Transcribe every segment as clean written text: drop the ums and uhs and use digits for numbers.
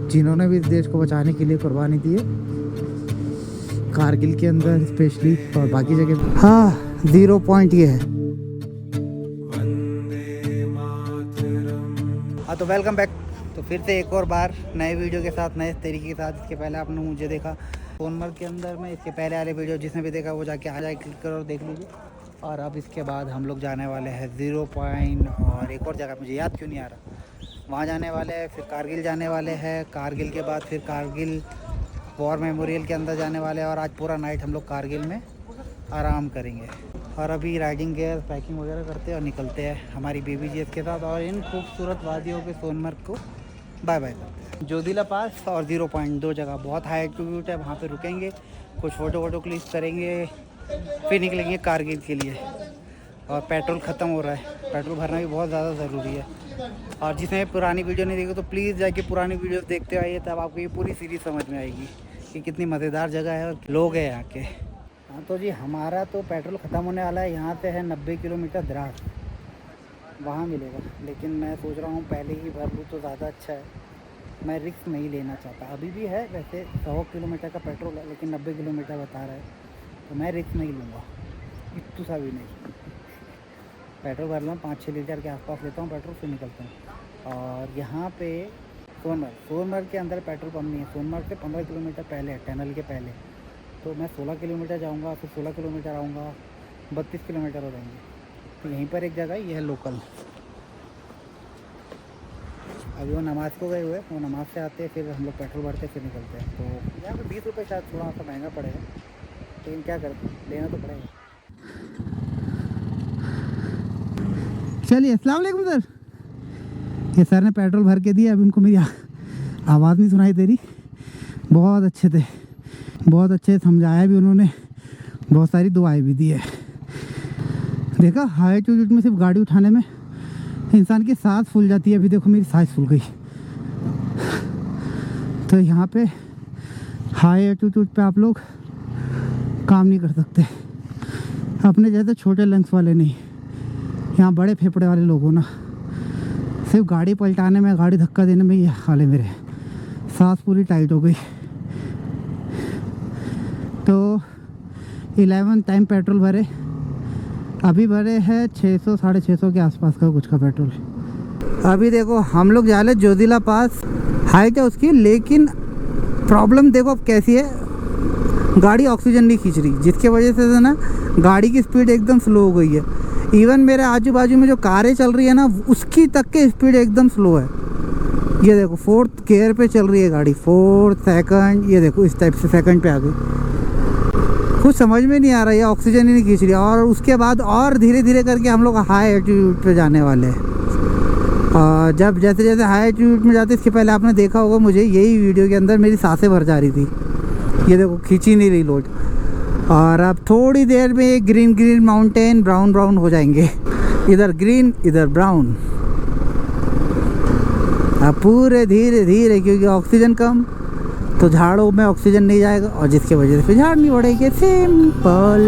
जिन्होंने भी इस देश को बचाने के लिए कुर्बानी दी है, कारगिल के अंदर स्पेशली और बाकी जगह। हाँ, 0 पॉइंट ये है। हाँ तो वेलकम बैक। तो फिर से एक और बार नए वीडियो के साथ, नए तरीके के साथ। इसके पहले आपने मुझे देखा सोनमर्ग के अंदर में, इसके पहले वाले वीडियो जिसने भी देखा वो जाके आ जाए, क्लिक करो और देख लीजिए। और अब इसके बाद हम लोग जाने वाले हैं 0 पॉइंट और एक और जगह, मुझे याद क्यों नहीं आ रहा, वहाँ जाने वाले हैं। फिर कारगिल जाने वाले हैं, कारगिल के बाद फिर कारगिल वॉर मेमोरियल के अंदर जाने वाले हैं। और आज पूरा नाइट हम लोग कारगिल में आराम करेंगे। और अभी राइडिंग गेयर पैकिंग वगैरह करते हैं और निकलते हैं हमारी बेबी जीएस के साथ। और इन खूबसूरत वादियों के सोनमर्ग को बाय बाय करते हैं। जोजिला पास और 0 पॉइंट, दो जगह बहुत हाई एल्टीट्यूड है, वहाँ पे रुकेंगे, कुछ फ़ोटो क्लिक करेंगे, फिर निकलेंगे कारगिल के लिए। और पेट्रोल ख़त्म हो रहा है, पेट्रोल भरना भी बहुत ज़्यादा ज़रूरी है। और जिसने पुरानी वीडियो नहीं देखी तो प्लीज़ जाके पुरानी वीडियो देखते आइए, तब आपको ये पूरी सीरीज़ समझ में आएगी कि कितनी मज़ेदार जगह है और लोग हैं यहाँ के। हाँ तो जी, हमारा तो पेट्रोल ख़त्म होने वाला है। यहाँ से है 90 किलोमीटर द्रास, वहाँ मिलेगा। लेकिन मैं सोच रहा हूँ पहले ही भर लूँ तो ज़्यादा अच्छा है। मैं रिस्क नहीं लेना चाहता। अभी भी है वैसे 100 किलोमीटर का पेट्रोल है, लेकिन 90 किलोमीटर बता रहा है, तो मैं रिस्क नहीं लूँगा, इतू सा भी नहीं। पेट्रोल भर लूँ, 5-6 लीटर के आसपास लेता हूँ पेट्रोल, फिर निकलता हूँ। और यहाँ पे सोनमर्ग के अंदर पेट्रोल पंप नहीं है। सोनमर्ग से 15 किलोमीटर पहले है, टनल के पहले। तो मैं 16 किलोमीटर जाऊँगा, फिर 16 किलोमीटर आऊँगा, 32 किलोमीटर हो जाएंगे। तो यहीं पर एक जगह ये है लोकल। अभी वो नमाज को गए हुए, वो नमाज से आते हैं, फिर हम लोग पेट्रोल भरते, फिर निकलते हैं। तो यहाँ पे 20 रुपये शायद थोड़ा सा महंगा पड़ेगा, लेकिन क्या करते, लेना तो पड़ेगा। चलिए, अस्सलाम वालेकुम सर। ये सर ने पेट्रोल भर के दिया। अब इनको मेरी आवाज़ नहीं सुनाई दे रही। बहुत अच्छे थे, बहुत अच्छे समझाया भी उन्होंने, बहुत सारी दुआएं भी दी है। देखा, हाई एल्टीट्यूड में सिर्फ गाड़ी उठाने में इंसान की सांस फूल जाती है। अभी देखो मेरी सांस फूल गई। तो यहाँ पे हाई एल्टीट्यूड पे आप लोग काम नहीं कर सकते, अपने जैसे छोटे लंग्स वाले नहीं। यहाँ बड़े फेफड़े वाले लोग हो ना, सिर्फ गाड़ी पलटाने में, गाड़ी धक्का देने में ये हाल है मेरे, सांस पूरी टाइट हो गई। तो 11 टाइम पेट्रोल भरे, अभी भरे हैं 600-650 के आसपास का कुछ का पेट्रोल। अभी देखो हम लोग जा रहे जोजिला पास, हाइट है उसकी, लेकिन प्रॉब्लम देखो अब कैसी है, गाड़ी ऑक्सीजन नहीं खींच रही, जिसके वजह से ना गाड़ी की स्पीड एकदम स्लो हो गई है। इवन मेरे आजू बाजू में जो कारें चल रही है ना, उसकी तक के स्पीड एकदम स्लो है। ये देखो 4th गियर पे चल रही है गाड़ी, 4th, 2nd, ये देखो इस टाइप से 2nd पे आ गई। कुछ समझ में नहीं आ रहा है, ऑक्सीजन ही नहीं खींच रही। और उसके बाद और धीरे धीरे करके हम लोग हाई एल्टीट्यूड पे जाने वाले हैं। और जब जैसे जैसे हाई एल्टीट्यूड में जाते, इसके पहले आपने देखा होगा मुझे यही वीडियो के अंदर मेरी सांसें भर जा रही थी। ये देखो खींची नहीं रही लोड। और अब थोड़ी देर में ये ग्रीन माउंटेन ब्राउन हो जाएंगे, इधर ग्रीन इधर ब्राउन। अब पूरे धीरे धीरे, क्योंकि ऑक्सीजन कम, तो झाड़ों में ऑक्सीजन नहीं जाएगा और जिसकी वजह से फिर झाड़ नहीं बढ़ेगी। सिंपल।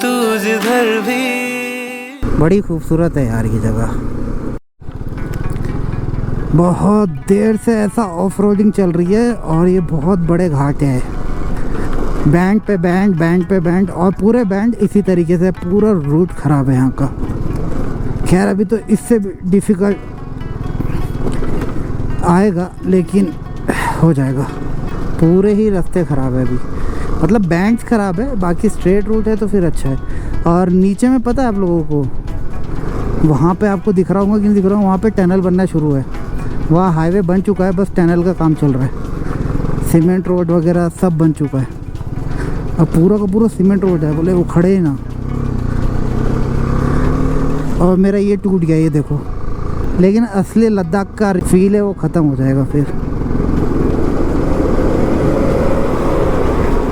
तू जिधर भी। बड़ी खूबसूरत है यार ये जगह। बहुत देर से ऐसा ऑफ रोडिंग चल रही है और ये बहुत बड़े घाट है, बैंड पे बैंड और पूरे बैंड इसी तरीके से। पूरा रूट ख़राब है यहाँ का। खैर अभी तो इससे भी डिफ़िकल्ट आएगा, लेकिन हो जाएगा। पूरे ही रास्ते ख़राब है अभी, मतलब बैंड्स ख़राब है, बाकी स्ट्रेट रूट है तो फिर अच्छा है। और नीचे में पता है आप लोगों को, वहाँ पे आपको दिख रहा होगा कि नहीं दिख रहा हूँ, वहाँ पे टनल बनना शुरू है। वहाँ हाईवे बन चुका है, बस टनल का काम चल रहा है। सीमेंट रोड वगैरह सब बन चुका है। अब पूरा का पूरा सीमेंट रोड है, बोले उखड़े ना। और मेरा ये टूट गया, ये देखो। लेकिन असली लद्दाख का फील है वो ख़त्म हो जाएगा फिर।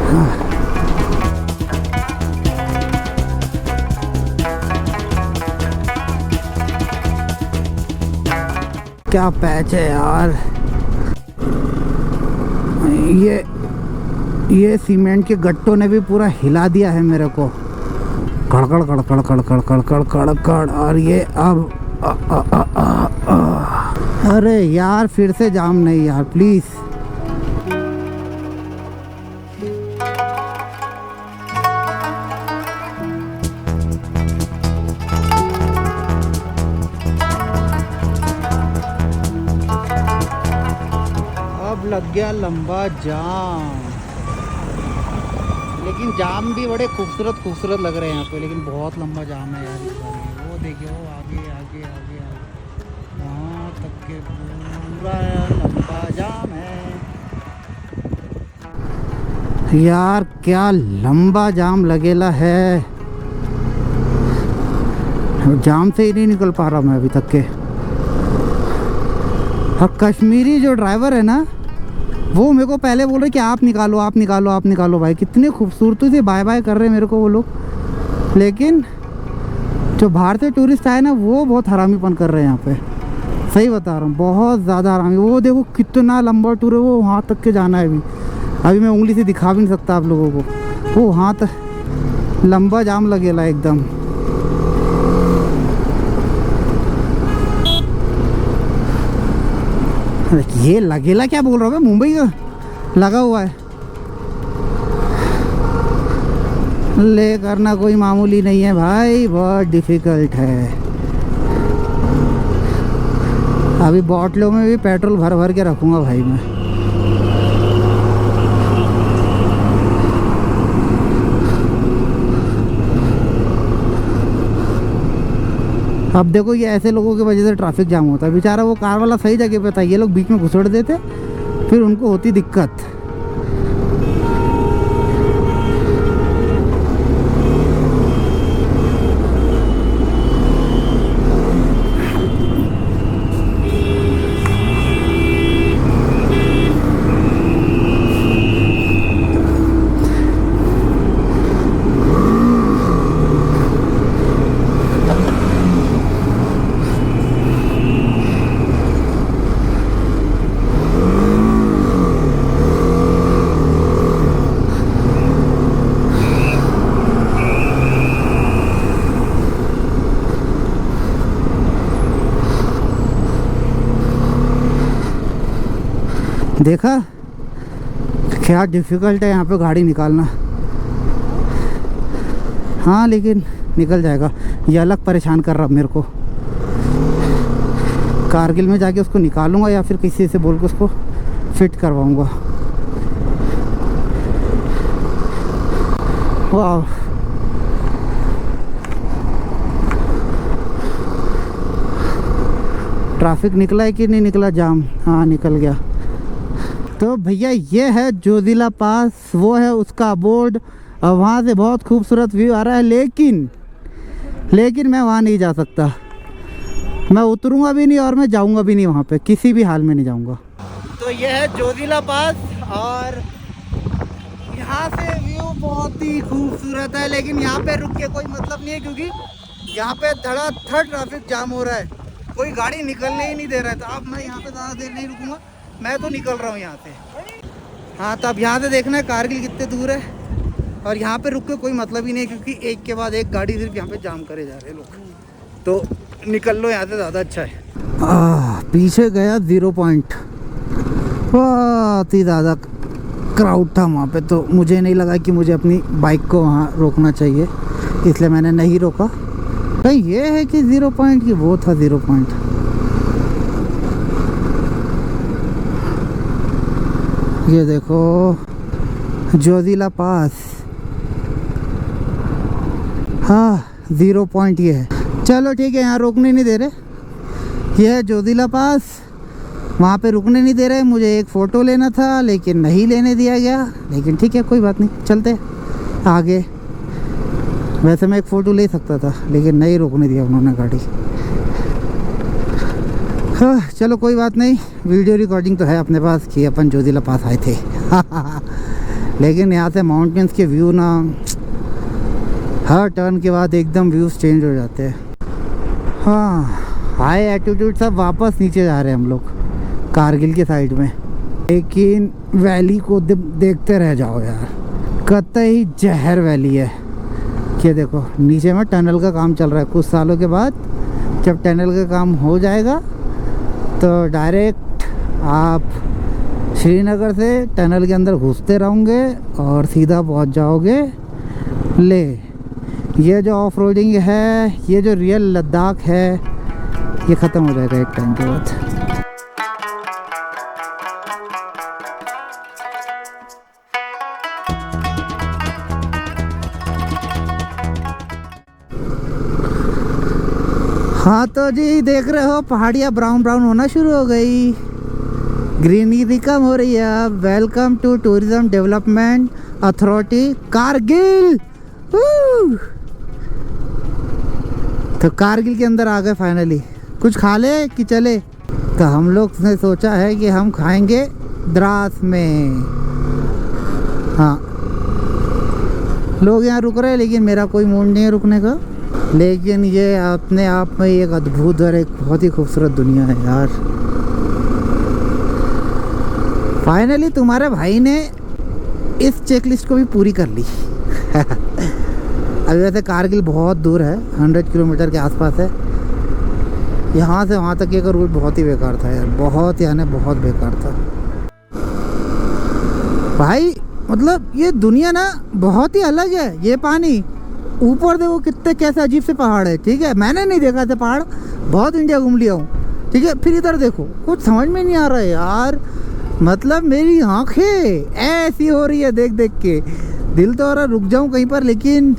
हाँ। क्या पैच है यार। ये सीमेंट के गट्टों ने भी पूरा हिला दिया है मेरे को। कड़कड़ कड़कड़ कड़कड़ कड़कड़ कड़कड़। और ये अब अरे यार फिर से जाम नहीं यार प्लीज़। अब लग गया लंबा जाम, लेकिन जाम भी बड़े खूबसूरत लग रहे हैं यहाँ पे, लेकिन बहुत लंबा जाम है यार। वो देखिए वो आगे आगे आगे आगे वहाँ तक के पूरा लंबा जाम है यार। क्या लंबा जाम लगेला है, जाम से ही नहीं निकल पा रहा मैं अभी तक के। और कश्मीरी जो ड्राइवर है ना, वो मेरे को पहले बोल रहे कि आप निकालो आप निकालो आप निकालो। भाई कितने खूबसूरती से बाय बाय कर रहे हैं मेरे को वो लोग, लेकिन जो बाहर से टूरिस्ट आए ना वो बहुत हरामीपन कर रहे हैं यहाँ पे। सही बता रहा हूँ, बहुत ज़्यादा हरामी। वो देखो कितना लंबा टूर है, वो वहाँ तक के जाना है अभी मैं उंगली से दिखा भी नहीं सकता आप लोगों को। वो वहाँ तक लंबा जाम लगेला एकदम। ये लगेला क्या बोल रहा हूँ मैं, मुंबई का लगा हुआ है। ले करना कोई मामूली नहीं है भाई, बहुत डिफ़िकल्ट है। अभी बॉटलों में भी पेट्रोल भर भर के रखूँगा भाई मैं। अब देखो ये ऐसे लोगों की वजह से ट्रैफिक जाम होता है। बेचारा वो कार वाला सही जगह पे था, ये लोग बीच में घुसड़ देते, फिर उनको होती दिक्कत। देखा क्या डिफ़िकल्ट है यहाँ पे गाड़ी निकालना। हाँ लेकिन निकल जाएगा। ये अलग परेशान कर रहा मेरे को। कारगिल में जाके उसको निकालूंगा या फिर किसी से बोल के उसको फिट करवाऊंगा। वाह, ट्रैफिक निकला है कि नहीं निकला जाम? हाँ निकल गया। तो भैया ये है जोजिला पास, वो है उसका बोर्ड, और वहाँ से बहुत खूबसूरत व्यू आ रहा है। लेकिन मैं वहाँ नहीं जा सकता, मैं उतरूँगा भी नहीं और मैं जाऊँगा भी नहीं वहाँ पे, किसी भी हाल में नहीं जाऊँगा। तो ये है जोजिला पास, और यहाँ से व्यू बहुत ही खूबसूरत है। लेकिन यहाँ पे रुक के कोई मतलब नहीं है, क्योंकि यहाँ पे धड़ाधड़ ट्रैफिक जाम हो रहा है, कोई गाड़ी निकलने ही नहीं दे रहा है। तो अब मैं यहाँ पे ज़्यादा देर नहीं रुकूँगा, मैं तो निकल रहा हूँ यहाँ से। हाँ तो अब यहाँ से देखना है कारगिल कितने दूर है, और यहाँ पे रुक के कोई मतलब ही नहीं, क्योंकि एक के बाद एक गाड़ी सिर्फ यहाँ पे जाम करे जा रहे हैं लोग। तो निकल लो यहाँ से, ज़्यादा अच्छा है। पीछे गया 0 पॉइंट, बहुत ही ज़्यादा क्राउड था वहाँ पे, तो मुझे नहीं लगा कि मुझे अपनी बाइक को वहाँ रोकना चाहिए, इसलिए मैंने नहीं रोका। तो ये है कि 0 पॉइंट की वो था 0 पॉइंट। ये देखो जोजिला पास, हाँ 0 पॉइंट ये है। चलो ठीक है, यहाँ रोकने नहीं दे रहे। ये है जोजिला पास, वहाँ पे रुकने नहीं दे रहे। मुझे एक फ़ोटो लेना था लेकिन नहीं लेने दिया गया, लेकिन ठीक है कोई बात नहीं, चलते आगे। वैसे मैं एक फ़ोटो ले सकता था लेकिन नहीं रोकने दिया उन्होंने गाड़ी। हाँ चलो कोई बात नहीं, वीडियो रिकॉर्डिंग तो है अपने पास कि अपन जोजिला पास आए थे। लेकिन यहाँ से माउंटेन्स के व्यू ना हर टर्न के बाद एकदम व्यूज़ चेंज हो जाते हैं। हाँ हाई एल्टीट्यूड सब वापस नीचे जा रहे हैं हम लोग कारगिल के साइड में, लेकिन वैली को देखते रह जाओ यार, कतई जहर वैली है। ये देखो नीचे में टनल का काम चल रहा है। कुछ सालों के बाद जब टनल का काम हो जाएगा तो डायरेक्ट आप श्रीनगर से टनल के अंदर घुसते रहोगे और सीधा पहुंच जाओगे ले। ये जो ऑफ रोडिंग है, ये जो रियल लद्दाख है, ये ख़त्म हो जाएगा एक टाइम के बाद। हाँ तो जी देख रहे हो पहाड़ियाँ ब्राउन ब्राउन होना शुरू हो गई, ग्रीनरी कम हो रही है। अब welcome to tourism development authority Kargil. तो कारगिल के अंदर आ गए फाइनली। कुछ खा ले कि चले? तो हम लोग ने सोचा है कि हम खाएंगे द्रास में। हाँ लोग यहाँ रुक रहे हैं लेकिन मेरा कोई मूड नहीं है रुकने का। लेकिन ये अपने आप में एक अद्भुत और एक बहुत ही खूबसूरत दुनिया है यार। फाइनली तुम्हारे भाई ने इस चेकलिस्ट को भी पूरी कर ली। अभी वैसे कारगिल बहुत दूर है, 100 किलोमीटर के आसपास है। यहाँ से वहाँ तक का रूट बहुत ही बेकार था यार, बहुत यानी बहुत बेकार था भाई। मतलब ये दुनिया ना बहुत ही अलग है। ये पानी ऊपर देखो कितने कैसे अजीब से पहाड़ है, ठीक है। मैंने नहीं देखा था पहाड़, बहुत इंडिया घूम लिया हूँ, ठीक है। फिर इधर देखो कुछ समझ में नहीं आ रहा है यार। मतलब मेरी आंखें ऐसी हो रही है देख देख के, दिल तो हो रहा रुक जाऊँ कहीं पर, लेकिन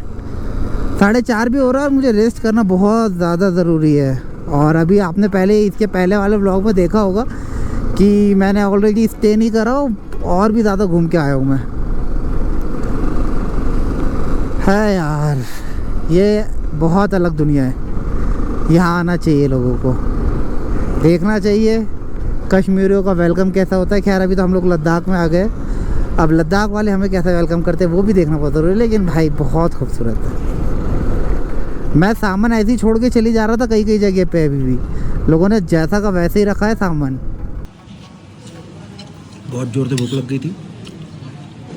4:30 भी हो रहा है और मुझे रेस्ट करना बहुत ज़्यादा ज़रूरी है। और अभी आपने पहले इसके पहले वाले व्लॉग में देखा होगा कि मैंने ऑलरेडी स्टे नहीं करा और भी ज़्यादा घूम के आया हूँ मैं। है यार ये बहुत अलग दुनिया है। यहाँ आना चाहिए लोगों को, देखना चाहिए कश्मीरियों का वेलकम कैसा होता है। खैर अभी तो हम लोग लद्दाख में आ गए, अब लद्दाख वाले हमें कैसा वेलकम करते हैं वो भी देखना बहुत ज़रूरी है। लेकिन भाई बहुत खूबसूरत है। मैं सामान ऐसे ही छोड़ के चली जा रहा था कई कई जगह पे, अभी भी लोगों ने जैसा का वैसे ही रखा है सामान। बहुत ज़ोर से भूख लग गई थी।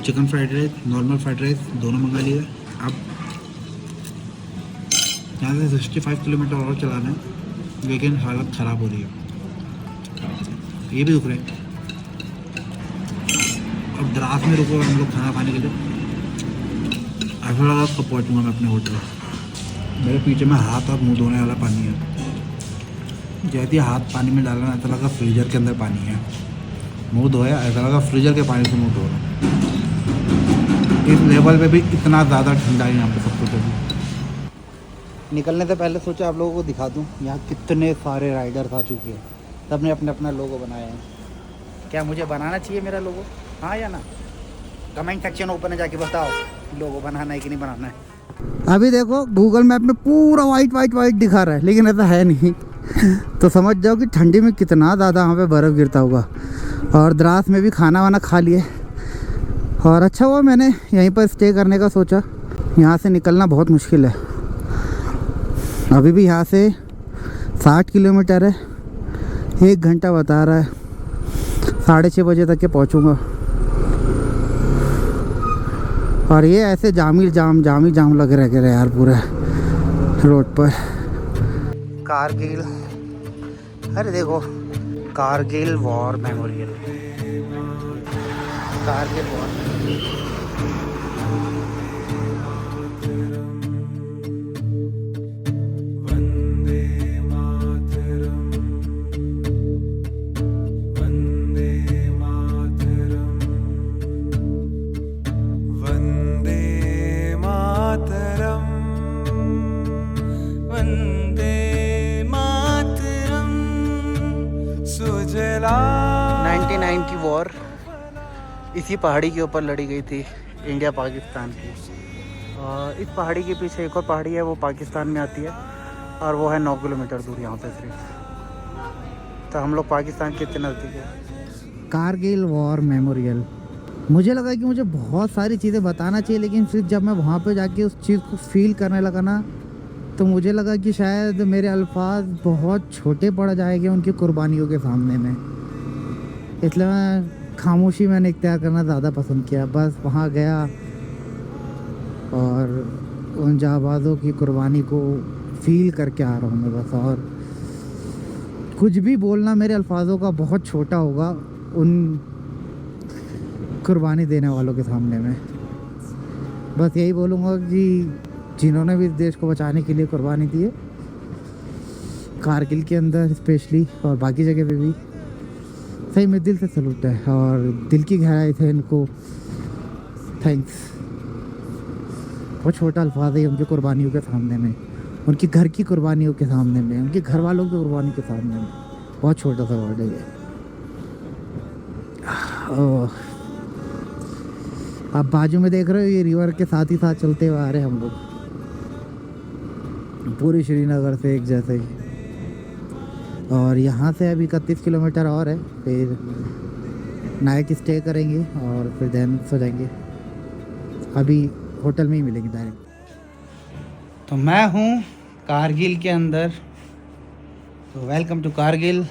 Chicken fried rice, normal fried rice दोनों मंगा लिए। अब यहाँ से 65 किलोमीटर और चलाना है, लेकिन हालत ख़राब हो रही है। ये भी रुक रहे हैं। अब द्रास में रुको हम लोग खाना खाने के लिए। ऐसा लगा कब पहुँचूँगा मैं अपने होटल। मेरे पीछे में हाथ और मुंह धोने वाला पानी है। जैसे ही हाथ पानी में डालना ऐसा लगा फ्रीजर के अंदर पानी है। मुंह धोया ऐसा लगा फ्रीजर के पानी से मुंह धो रहा। इस लेवल पे भी इतना ज़्यादा ठंडा है यहाँ पे सब कुछ। अभी निकलने से पहले सोचा आप लोगों को दिखा दूँ यहाँ कितने सारे राइडर्स आ चुके हैं। सबने अपने अपना लोगो बनाया है। क्या मुझे बनाना चाहिए मेरा लोगो, हाँ या ना? कमेंट सेक्शन ओपन है, जाके बताओ लोगो बनाना है कि नहीं बनाना है। अभी देखो गूगल मैप में पूरा वाइट दिखा रहा है, लेकिन ऐसा है नहीं। तो समझ जाओ कि ठंडी में कितना ज़्यादा वहाँ पे बर्फ़ गिरता होगा। और द्रास में भी खाना वाना खा लिए और अच्छा हुआ मैंने यहीं पर स्टे करने का सोचा। यहाँ से निकलना बहुत मुश्किल है। अभी भी यहाँ से 60 किलोमीटर है, 1 घंटा बता रहा है। 6:30 बजे तक के पहुँचूँगा। और ये ऐसे जाम ही जाम लगे रह यार पूरे रोड पर। कारगिल, अरे देखो Kargil war memorial, Kargil war. सुजला 99 की वॉर इसी पहाड़ी के ऊपर लड़ी गई थी, इंडिया पाकिस्तान की। और इस पहाड़ी के पीछे एक और पहाड़ी है, वो पाकिस्तान में आती है और वो है 9 किलोमीटर दूर यहाँ पे सिर्फ। तो हम लोग पाकिस्तान के इतने नज़दीक है। Kargil war memorial. मुझे लगा कि मुझे बहुत सारी चीज़ें बताना चाहिए, लेकिन फिर जब मैं वहाँ पे जाके उस चीज़ को फील करने लगा ना, तो मुझे लगा कि शायद मेरे अल्फाज बहुत छोटे पड़ जाएंगे उनकी कुर्बानियों के सामने में। इसलिए मैं खामोशी मैंने इख्तियार करना ज़्यादा पसंद किया। बस वहाँ गया और उन जाबाज़ों की कुर्बानी को फील करके आ रहा हूँ मैं बस। और कुछ भी बोलना मेरे अल्फाजों का बहुत छोटा होगा उन कुर्बानी देने वालों के सामने में। बस यही बोलूँगा कि जिन्होंने भी इस देश को बचाने के लिए कुर्बानी दी है, कारगिल के अंदर स्पेशली और बाकी जगह पे भी, सही में दिल से सलूट है और दिल की गहराई से इनको थैंक्स। बहुत छोटा अल्फाज है उनकी कुर्बानियों के सामने में, उनकी घर की कुर्बानियों के सामने में, उनके घर वालों की कुर्बानी के सामने में। बहुत छोटा सा वर्ड है ये। आप बाजू में देख रहे हो, ये रिवर के साथ ही साथ चलते हुए आ रहे हैं हम लोग, पूरे श्रीनगर से एक जैसे ही। और यहाँ से अभी 31 किलोमीटर और है, फिर नाइट स्टे करेंगे और फिर देन सो जाएंगे। अभी होटल में ही मिलेंगे डायरेक्ट। तो मैं हूँ कारगिल के अंदर। तो वेलकम टू कारगिल।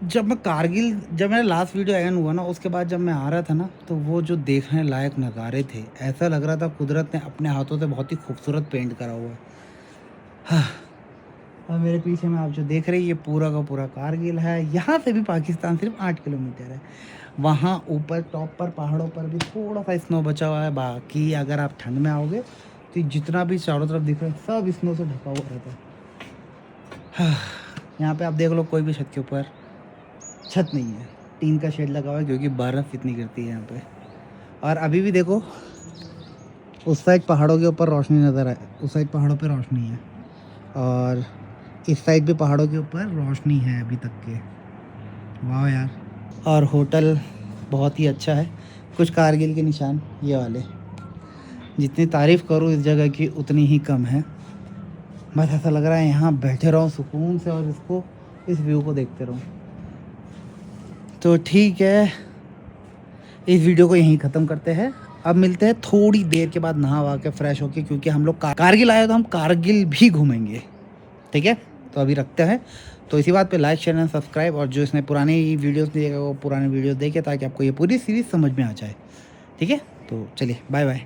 जब मेरा लास्ट वीडियो एंड हुआ ना, उसके बाद जब मैं आ रहा था ना, तो वो जो देखने लायक नज़ारे थे, ऐसा लग रहा था कुदरत ने अपने हाथों से बहुत ही खूबसूरत पेंट करा हुआ है। हाँ, और मेरे पीछे में आप जो देख रहे हैं, ये पूरा का पूरा कारगिल है। यहाँ से भी पाकिस्तान सिर्फ 8 किलोमीटर है। वहाँ ऊपर टॉप पर पहाड़ों पर भी थोड़ा सा स्नो बचा हुआ है। बाकी अगर आप ठंड में आओगे तो जितना भी चारों तरफ दिख रहा है सब स्नो से ढका हुआ रहता है। हाँ, यहाँ पे आप देख लो, कोई भी छत के ऊपर छत नहीं है, टीन का शेड लगा हुआ है क्योंकि बर्फ़ इतनी गिरती है यहाँ पे। और अभी भी देखो, उस साइड पहाड़ों के ऊपर रोशनी नज़र आए, उस साइड पहाड़ों पे रोशनी है, और इस साइड भी पहाड़ों के ऊपर रोशनी है अभी तक के। वाह यार। और होटल बहुत ही अच्छा है। कुछ कारगिल के निशान ये वाले, जितनी तारीफ़ करूँ इस जगह की उतनी ही कम है। बस ऐसा लग रहा है यहाँ बैठे रहो सुकून से और इस व्यू को देखते रहो। तो ठीक है, इस वीडियो को यहीं ख़त्म करते हैं। अब मिलते हैं थोड़ी देर के बाद नहा वहा के फ्रेश होके, क्योंकि हम लोग कारगिल आए तो हम कारगिल भी घूमेंगे। ठीक है, तो अभी रखते हैं। तो इसी बात पे लाइक शेयर एंड सब्सक्राइब, और जो इसने पुराने वीडियोस दिए वो पुराने वीडियोस देखे, ताकि आपको ये पूरी सीरीज़ समझ में आ जाए। ठीक है, तो चलिए बाय बाय।